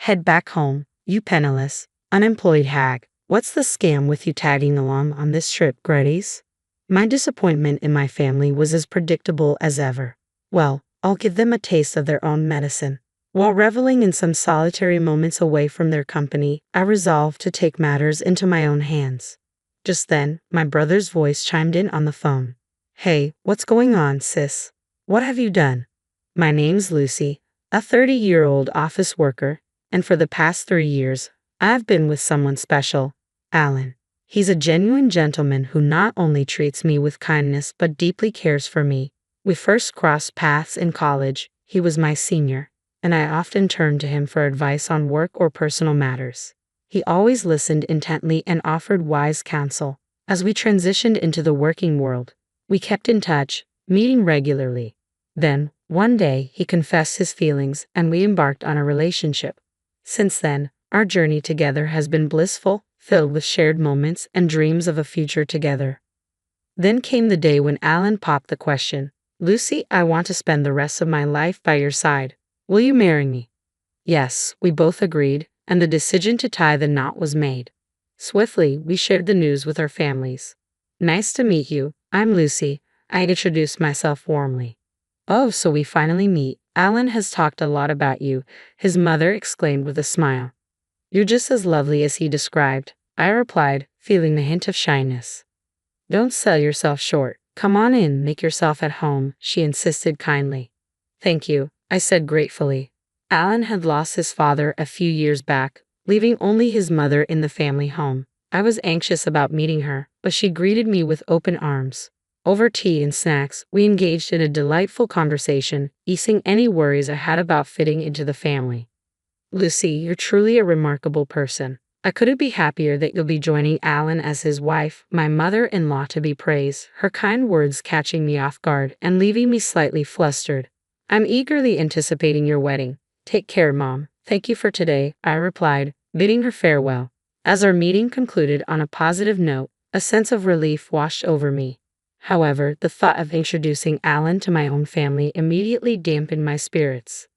Head back home, you penniless, unemployed hag. What's the scam with you tagging along on this trip, Gretties? My disappointment in my family was as predictable as ever. Well, I'll give them a taste of their own medicine. While reveling in some solitary moments away from their company, I resolved to take matters into my own hands. Just then, my brother's voice chimed in on the phone. Hey, what's going on, sis? What have you done? My name's Lucy, a 30-year-old office worker, and for the past 3 years, I've been with someone special, Alan. He's a genuine gentleman who not only treats me with kindness but deeply cares for me. We first crossed paths in college. He was my senior, and I often turned to him for advice on work or personal matters. He always listened intently and offered wise counsel. As we transitioned into the working world, we kept in touch, meeting regularly. Then, one day, he confessed his feelings and we embarked on a relationship. Since then, our journey together has been blissful, filled with shared moments and dreams of a future together. Then came the day when Alan popped the question, Lucy, I want to spend the rest of my life by your side. Will you marry me? Yes, we both agreed, and the decision to tie the knot was made. Swiftly, we shared the news with our families. Nice to meet you, I'm Lucy. I introduced myself warmly. Oh, so we finally meet. Alan has talked a lot about you, his mother exclaimed with a smile. You're just as lovely as he described, I replied, feeling the hint of shyness. Don't sell yourself short. Come on in, make yourself at home, she insisted kindly. Thank you, I said gratefully. Alan had lost his father a few years back, leaving only his mother in the family home. I was anxious about meeting her, but she greeted me with open arms. Over tea and snacks, we engaged in a delightful conversation, easing any worries I had about fitting into the family. Lucy, you're truly a remarkable person. I couldn't be happier that you'll be joining Alan as his wife, my mother-in-law to be praised, her kind words catching me off guard and leaving me slightly flustered. I'm eagerly anticipating your wedding. Take care, Mom. Thank you for today, I replied, bidding her farewell. As our meeting concluded on a positive note, a sense of relief washed over me. However, the thought of introducing Alan to my own family immediately dampened my spirits.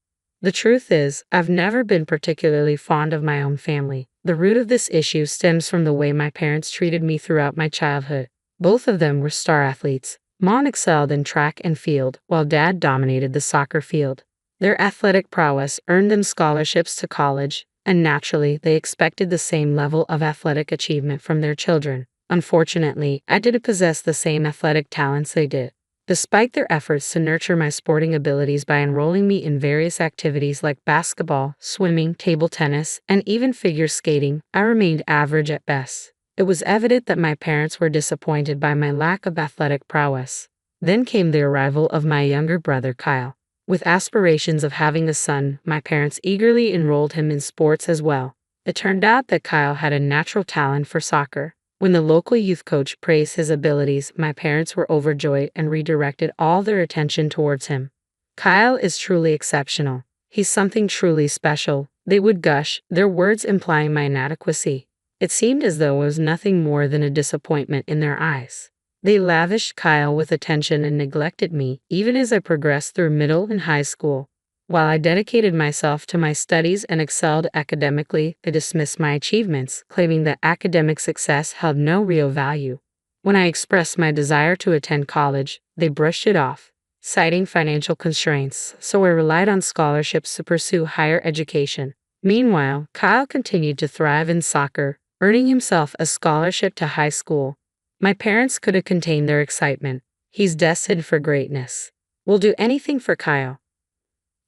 The truth is, I've never been particularly fond of my own family. The root of this issue stems from the way my parents treated me throughout my childhood. Both of them were star athletes. Mom excelled in track and field, while Dad dominated the soccer field. Their athletic prowess earned them scholarships to college, and naturally, they expected the same level of athletic achievement from their children. Unfortunately, I didn't possess the same athletic talents they did. Despite their efforts to nurture my sporting abilities by enrolling me in various activities like basketball, swimming, table tennis, and even figure skating, I remained average at best. It was evident that my parents were disappointed by my lack of athletic prowess. Then came the arrival of my younger brother Kyle. With aspirations of having a son, my parents eagerly enrolled him in sports as well. It turned out that Kyle had a natural talent for soccer. When the local youth coach praised his abilities, my parents were overjoyed and redirected all their attention towards him. Kyle is truly exceptional. He's something truly special, they would gush, their words implying my inadequacy. It seemed as though it was nothing more than a disappointment in their eyes. They lavished Kyle with attention and neglected me, even as I progressed through middle and high school. While I dedicated myself to my studies and excelled academically, they dismissed my achievements, claiming that academic success held no real value. When I expressed my desire to attend college, they brushed it off, citing financial constraints, so I relied on scholarships to pursue higher education. Meanwhile, Kyle continued to thrive in soccer, earning himself a scholarship to high school. My parents couldn't contain their excitement. He's destined for greatness. We'll do anything for Kyle.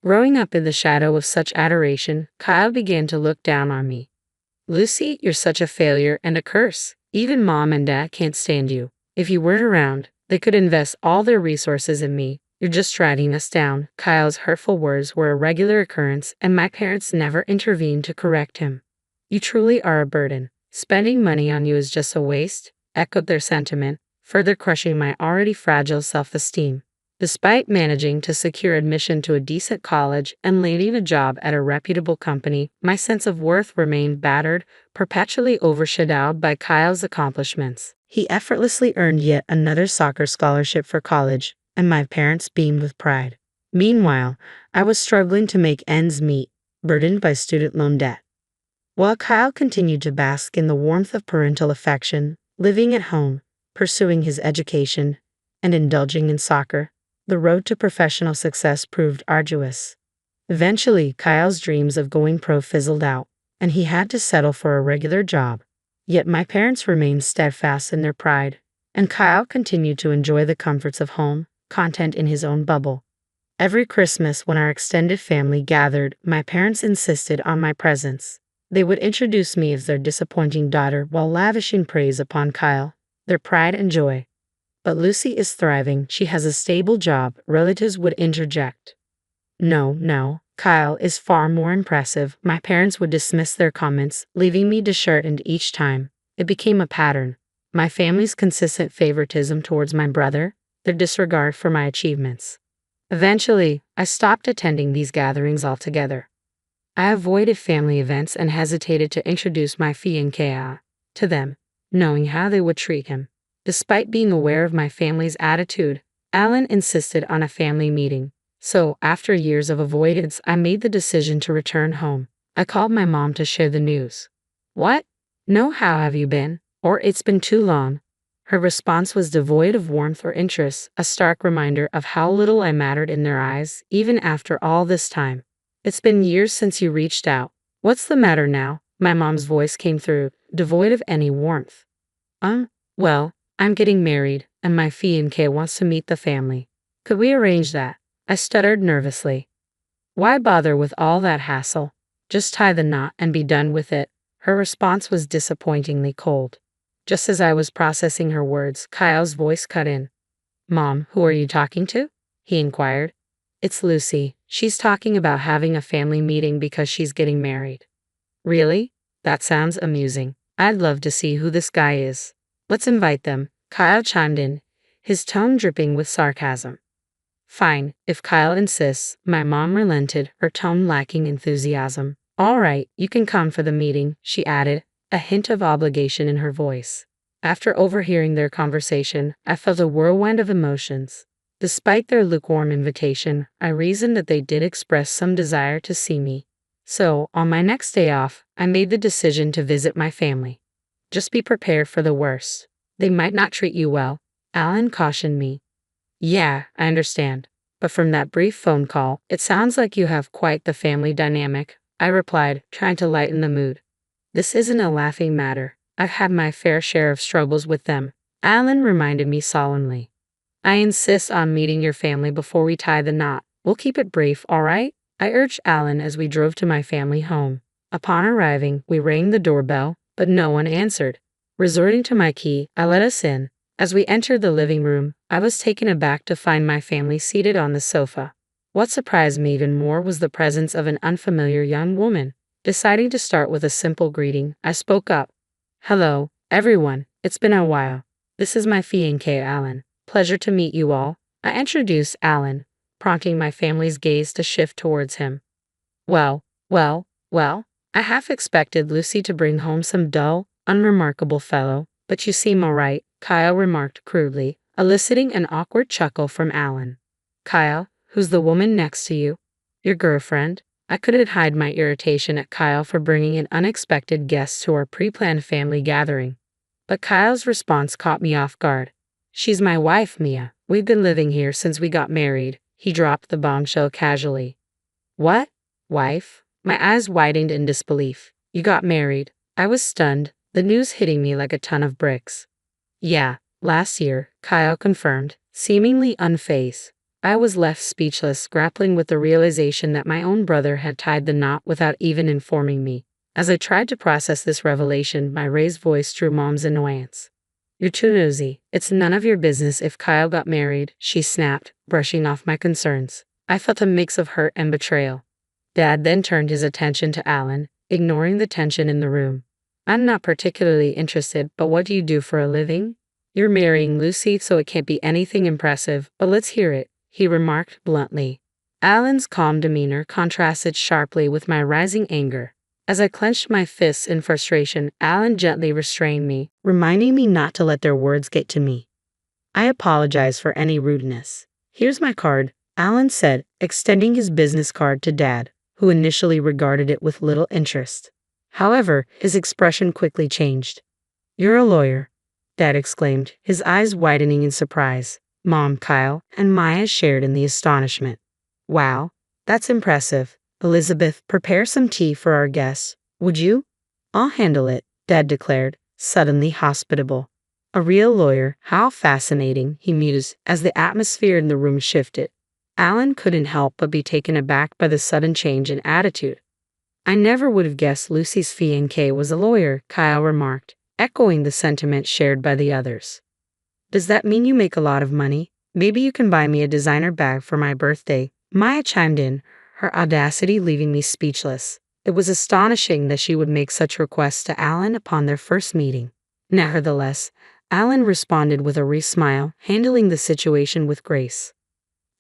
Growing up in the shadow of such adoration, Kyle began to look down on me. Lucy, you're such a failure and a curse. Even Mom and Dad can't stand you. If you weren't around, they could invest all their resources in me. You're just dragging us down. Kyle's hurtful words were a regular occurrence, and my parents never intervened to correct him. You truly are a burden. Spending money on you is just a waste, echoed their sentiment, further crushing my already fragile self-esteem. Despite managing to secure admission to a decent college and landing a job at a reputable company, my sense of worth remained battered, perpetually overshadowed by Kyle's accomplishments. He effortlessly earned yet another soccer scholarship for college, and my parents beamed with pride. Meanwhile, I was struggling to make ends meet. burdened by student loan debt. While Kyle continued to bask in the warmth of parental affection, living at home, pursuing his education, and indulging in soccer, the road to professional success proved arduous. Eventually, Kyle's dreams of going pro fizzled out, and he had to settle for a regular job. Yet my parents remained steadfast in their pride, and Kyle continued to enjoy the comforts of home, content in his own bubble. Every Christmas, when our extended family gathered, my parents insisted on my presence. They would introduce me as their disappointing daughter while lavishing praise upon Kyle, their pride and joy. But Lucy is thriving, she has a stable job, relatives would interject. No, no, Kyle is far more impressive, my parents would dismiss their comments, leaving me disheartened each time. It became a pattern. My family's consistent favoritism towards my brother, their disregard for my achievements. Eventually, I stopped attending these gatherings altogether. I avoided family events and hesitated to introduce my fiancé to them, knowing how they would treat him. Despite being aware of my family's attitude, Alan insisted on a family meeting. So, after years of avoidance, I made the decision to return home. I called my mom to share the news. What? No, how have you been? Or it's been too long. Her response was devoid of warmth or interest, a stark reminder of how little I mattered in their eyes, even after all this time. It's been years since you reached out. What's the matter now? My mom's voice came through, devoid of any warmth. Well, I'm getting married, and my fiancé wants to meet the family. Could we arrange that? I stuttered nervously. Why bother with all that hassle? Just tie the knot and be done with it. Her response was disappointingly cold. Just as I was processing her words, Kyle's voice cut in. Mom, who are you talking to? He inquired. It's Lucy. She's talking about having a family meeting because she's getting married. Really? That sounds amusing. I'd love to see who this guy is. Let's invite them. Kyle chimed in, his tone dripping with sarcasm. Fine, if Kyle insists, my mom relented, her tone lacking enthusiasm. All right, you can come for the meeting, she added, a hint of obligation in her voice. After overhearing their conversation, I felt a whirlwind of emotions. Despite their lukewarm invitation, I reasoned that they did express some desire to see me. So, on my next day off, I made the decision to visit my family. Just be prepared for the worst. They might not treat you well, Alan cautioned me. Yeah, I understand. But from that brief phone call, it sounds like you have quite the family dynamic, I replied, trying to lighten the mood. This isn't a laughing matter. I've had my fair share of struggles with them, Alan reminded me solemnly. I insist on meeting your family before we tie the knot. We'll keep it brief, all right? I urged Alan as we drove to my family home. Upon arriving, we rang the doorbell, but no one answered. Resorting to my key, I let us in. As we entered the living room, I was taken aback to find my family seated on the sofa. What surprised me even more was the presence of an unfamiliar young woman. Deciding to start with a simple greeting, I spoke up. Hello, everyone. It's been a while. This is my fiancé, Alan. Pleasure to meet you all. I introduced Alan, prompting my family's gaze to shift towards him. Well, I half expected Lucy to bring home some dull, unremarkable fellow, but you seem all right, Kyle remarked crudely, eliciting an awkward chuckle from Alan. Kyle, who's the woman next to you? Your girlfriend? I couldn't hide my irritation at Kyle for bringing an unexpected guest to our pre-planned family gathering. But Kyle's response caught me off guard. She's my wife, Mia. We've been living here since we got married. He dropped the bombshell casually. What? Wife? My eyes widened in disbelief. You got married. I was stunned, the news hitting me like a ton of bricks. Yeah, last year, Kyle confirmed, seemingly unfazed. I was left speechless, grappling with the realization that my own brother had tied the knot without even informing me. As I tried to process this revelation, my raised voice drew Mom's annoyance. You're too nosy. It's none of your business if Kyle got married, she snapped, brushing off my concerns. I felt a mix of hurt and betrayal. Dad then turned his attention to Alan, ignoring the tension in the room. I'm not particularly interested, but what do you do for a living? You're marrying Lucy, so it can't be anything impressive, but let's hear it, he remarked bluntly. Alan's calm demeanor contrasted sharply with my rising anger. As I clenched my fists in frustration, Alan gently restrained me, reminding me not to let their words get to me. I apologize for any rudeness. Here's my card, Alan said, extending his business card to Dad, who initially regarded it with little interest. However, his expression quickly changed. "You're a lawyer," Dad exclaimed, his eyes widening in surprise. Mom, Kyle, and Maya shared in the astonishment. "Wow, that's impressive. Elizabeth, prepare some tea for our guests, would you?" "I'll handle it," Dad declared, suddenly hospitable. "A real lawyer, how fascinating," he mused as the atmosphere in the room shifted. Alan couldn't help but be taken aback by the sudden change in attitude. "I never would have guessed Lucy's fiancé was a lawyer," Kyle remarked, echoing the sentiment shared by the others. "Does that mean you make a lot of money? Maybe you can buy me a designer bag for my birthday," Maya chimed in, her audacity leaving me speechless. It was astonishing that she would make such requests to Alan upon their first meeting. Nevertheless, Alan responded with a wry smile, handling the situation with grace.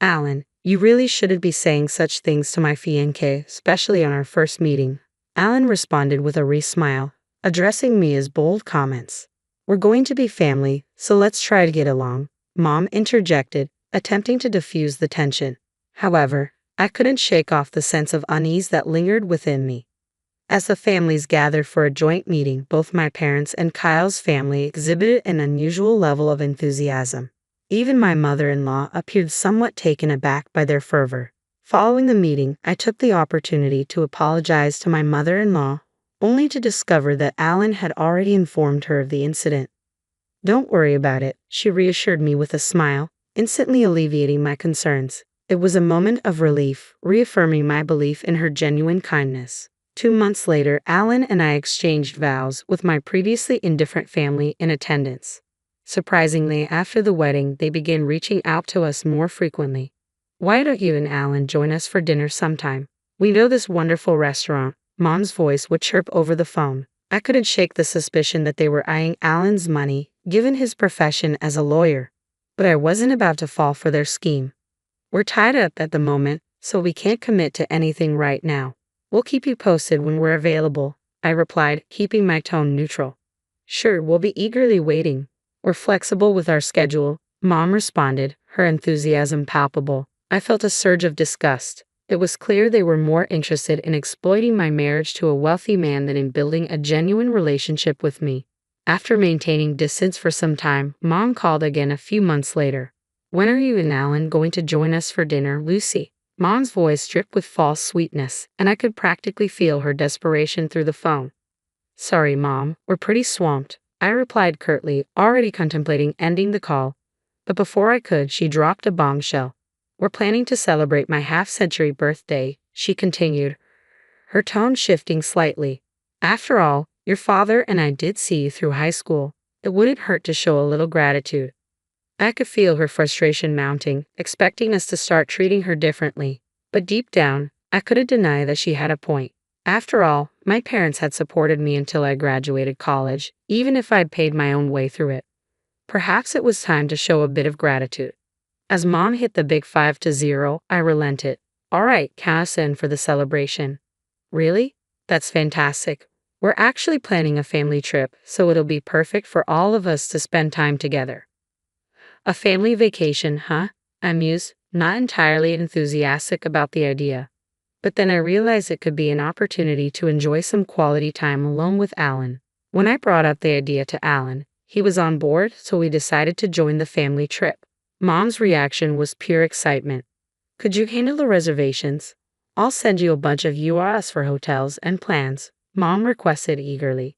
"Alan, you really shouldn't be saying such things to my fiancé, especially on our first meeting," Alan responded with a wry smile, addressing me as bold comments. "We're going to be family, so let's try to get along," Mom interjected, attempting to diffuse the tension. However, I couldn't shake off the sense of unease that lingered within me. As the families gathered for a joint meeting, both my parents and Kyle's family exhibited an unusual level of enthusiasm. Even my mother-in-law appeared somewhat taken aback by their fervor. Following the meeting, I took the opportunity to apologize to my mother-in-law, only to discover that Alan had already informed her of the incident. "Don't worry about it," she reassured me with a smile, instantly alleviating my concerns. It was a moment of relief, reaffirming my belief in her genuine kindness. 2 months later, Alan and I exchanged vows, with my previously indifferent family in attendance. Surprisingly, after the wedding, they began reaching out to us more frequently. "Why don't you and Alan join us for dinner sometime? We know this wonderful restaurant," Mom's voice would chirp over the phone. I couldn't shake the suspicion that they were eyeing Alan's money, given his profession as a lawyer. But I wasn't about to fall for their scheme. "We're tied up at the moment, so we can't commit to anything right now. We'll keep you posted when we're available," I replied, keeping my tone neutral. "Sure, we'll be eagerly waiting. We're flexible with our schedule," Mom responded, her enthusiasm palpable. I felt a surge of disgust. It was clear they were more interested in exploiting my marriage to a wealthy man than in building a genuine relationship with me. After maintaining distance for some time, Mom called again a few months later. "When are you and Alan going to join us for dinner, Lucy?" Mom's voice dripped with false sweetness, and I could practically feel her desperation through the phone. "Sorry, Mom, we're pretty swamped," I replied curtly, already contemplating ending the call. But before I could, she dropped a bombshell. "We're planning to celebrate my half-century birthday," she continued, her tone shifting slightly. "After all, your father and I did see you through high school. It wouldn't hurt to show a little gratitude." I could feel her frustration mounting, expecting us to start treating her differently. But deep down, I couldn't deny that she had a point. After all, my parents had supported me until I graduated college, even if I'd paid my own way through it. Perhaps it was time to show a bit of gratitude. As Mom hit the big 5-0, I relented. "All right, count us in for the celebration." "Really? That's fantastic. We're actually planning a family trip, so it'll be perfect for all of us to spend time together." "A family vacation, huh?" I mused, not entirely enthusiastic about the idea. But then I realized it could be an opportunity to enjoy some quality time alone with Alan. When I brought up the idea to Alan, he was on board, so we decided to join the family trip. Mom's reaction was pure excitement. "Could you handle the reservations? I'll send you a bunch of URLs for hotels and plans," Mom requested eagerly.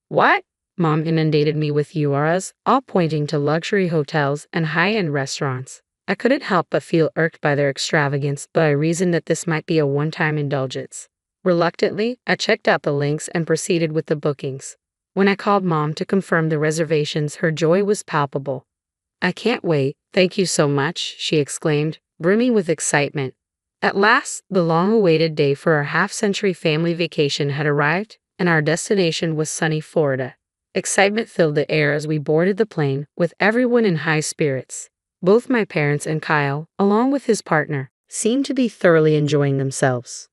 "What?" Mom inundated me with URLs, all pointing to luxury hotels and high-end restaurants. I couldn't help but feel irked by their extravagance, but I reasoned that this might be a one-time indulgence. Reluctantly, I checked out the links and proceeded with the bookings. When I called Mom to confirm the reservations, her joy was palpable. "I can't wait, thank you so much," she exclaimed, brimming with excitement. At last, the long-awaited day for our half-century family vacation had arrived, and our destination was sunny Florida. Excitement filled the air as we boarded the plane, with everyone in high spirits. Both my parents and Kyle, along with his partner, seemed to be thoroughly enjoying themselves.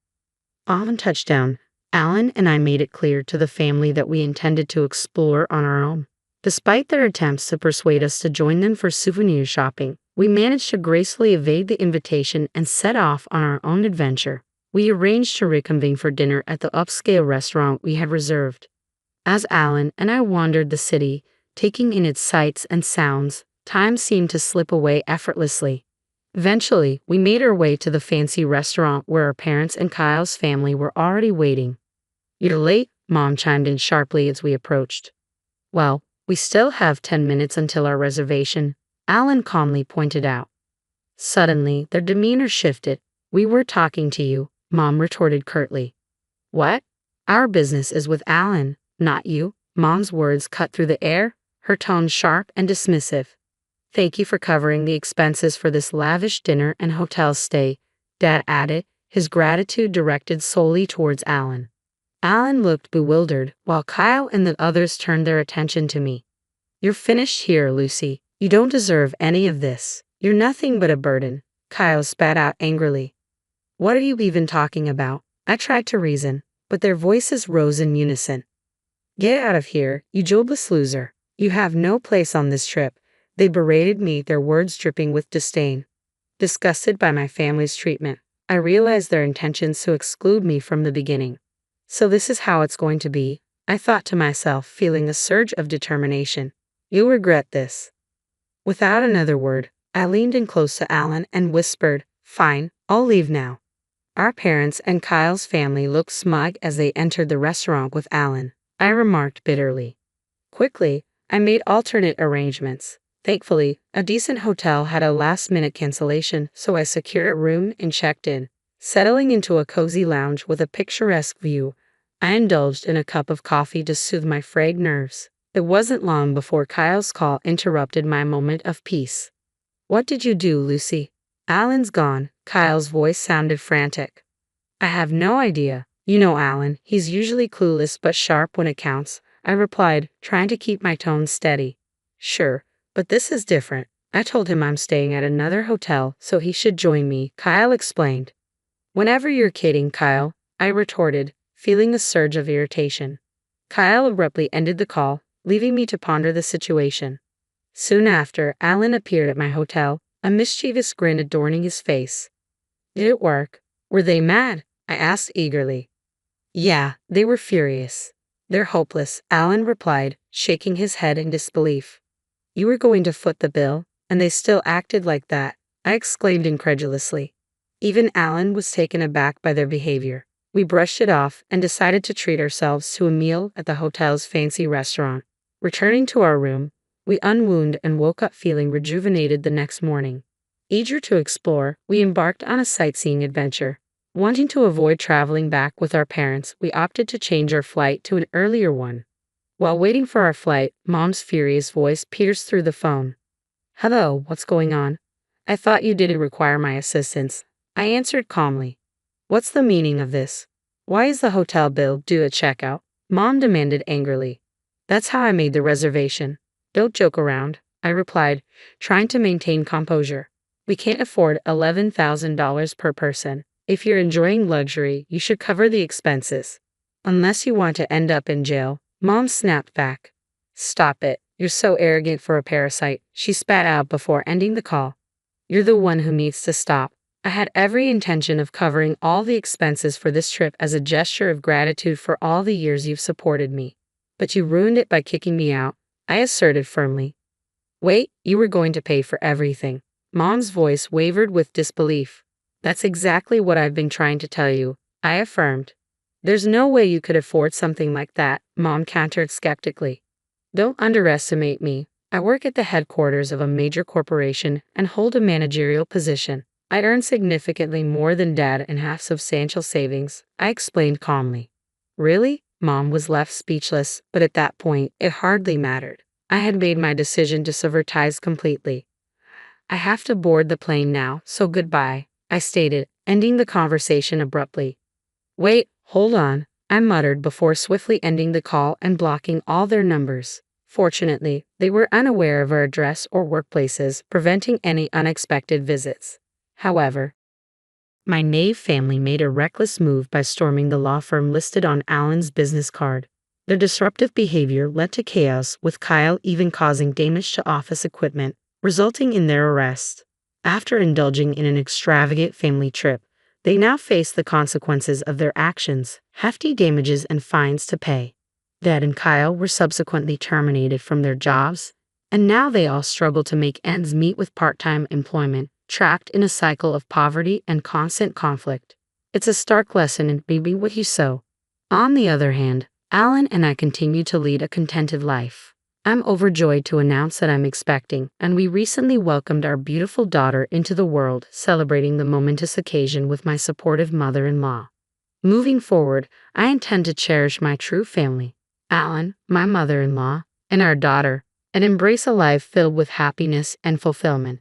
On touchdown, Alan and I made it clear to the family that we intended to explore on our own. Despite their attempts to persuade us to join them for souvenir shopping, we managed to gracefully evade the invitation and set off on our own adventure. We arranged to reconvene for dinner at the upscale restaurant we had reserved. As Alan and I wandered the city, taking in its sights and sounds, time seemed to slip away effortlessly. Eventually, we made our way to the fancy restaurant where our parents and Kyle's family were already waiting. "You're late," Mom chimed in sharply as we approached. "Well, we still have 10 minutes until our reservation," Alan calmly pointed out. Suddenly, their demeanor shifted. "We were talking to you," Mom retorted curtly. "What? Our business is with Alan, not you." Mom's words cut through the air, her tone sharp and dismissive. "Thank you for covering the expenses for this lavish dinner and hotel stay," Dad added, his gratitude directed solely towards Alan. Alan looked bewildered, while Kyle and the others turned their attention to me. "You're finished here, Lucy. You don't deserve any of this. You're nothing but a burden," Kyle spat out angrily. "What are you even talking about?" I tried to reason, but their voices rose in unison. "Get out of here, you jobless loser. You have no place on this trip," they berated me, their words dripping with disdain. Disgusted by my family's treatment, I realized their intentions to exclude me from the beginning. So this is how it's going to be, I thought to myself, feeling a surge of determination. "You'll regret this." Without another word, I leaned in close to Alan and whispered, "Fine, I'll leave now." Our parents and Kyle's family looked smug as they entered the restaurant with Alan, I remarked bitterly. Quickly, I made alternate arrangements. Thankfully, a decent hotel had a last-minute cancellation, so I secured a room and checked in. Settling into a cozy lounge with a picturesque view, I indulged in a cup of coffee to soothe my frayed nerves. It wasn't long before Kyle's call interrupted my moment of peace. "What did you do, Lucy?" "Alan's gone." Kyle's voice sounded frantic. "I have no idea. You know Alan, he's usually clueless but sharp when it counts," I replied, trying to keep my tone steady. "Sure, but this is different. I told him I'm staying at another hotel, so he should join me," Kyle explained. "Whenever you're kidding, Kyle," I retorted, feeling a surge of irritation. Kyle abruptly ended the call, leaving me to ponder the situation. Soon after, Alan appeared at my hotel, a mischievous grin adorning his face. "Did it work? Were they mad?" I asked eagerly. "Yeah, they were furious. They're hopeless," Alan replied, shaking his head in disbelief. "You were going to foot the bill, and they still acted like that," I exclaimed incredulously. Even Alan was taken aback by their behavior. We brushed it off and decided to treat ourselves to a meal at the hotel's fancy restaurant. Returning to our room, we unwound and woke up feeling rejuvenated the next morning. Eager to explore, we embarked on a sightseeing adventure. Wanting to avoid traveling back with our parents, we opted to change our flight to an earlier one. While waiting for our flight, Mom's furious voice pierced through the phone. "Hello, what's going on? I thought you didn't require my assistance," I answered calmly. "What's the meaning of this? Why is the hotel bill due at checkout?" Mom demanded angrily. "That's how I made the reservation. Don't joke around," I replied, trying to maintain composure. "We can't afford $11,000 per person. If you're enjoying luxury, you should cover the expenses. Unless you want to end up in jail," Mom snapped back. "Stop it. You're so arrogant for a parasite," she spat out before ending the call. "You're the one who needs to stop. I had every intention of covering all the expenses for this trip as a gesture of gratitude for all the years you've supported me. But you ruined it by kicking me out," I asserted firmly. "Wait, you were going to pay for everything." Mom's voice wavered with disbelief. "That's exactly what I've been trying to tell you," I affirmed. "There's no way you could afford something like that," Mom countered skeptically. "Don't underestimate me. I work at the headquarters of a major corporation and hold a managerial position. I'd earn significantly more than Dad and have substantial savings," I explained calmly. "Really?" Mom was left speechless, but at that point, it hardly mattered. I had made my decision to sever ties completely. "I have to board the plane now, so goodbye," I stated, ending the conversation abruptly. "Wait, hold on," I muttered before swiftly ending the call and blocking all their numbers. Fortunately, they were unaware of our address or workplaces, preventing any unexpected visits. However, my Nave family made a reckless move by storming the law firm listed on Alan's business card. Their disruptive behavior led to chaos, with Kyle even causing damage to office equipment, resulting in their arrest. After indulging in an extravagant family trip, They now face the consequences of their actions, hefty damages and fines to pay. Dad and Kyle were subsequently terminated from their jobs, and now they all struggle to make ends meet with part-time employment, trapped in a cycle of poverty and constant conflict. It's a stark lesson in be what you sow. On the other hand, Alan and I continue to lead a contented life. I'm overjoyed to announce that I'm expecting, and we recently welcomed our beautiful daughter into the world, celebrating the momentous occasion with my supportive mother-in-law. Moving forward, I intend to cherish my true family, Alan, my mother-in-law, and our daughter, and embrace a life filled with happiness and fulfillment.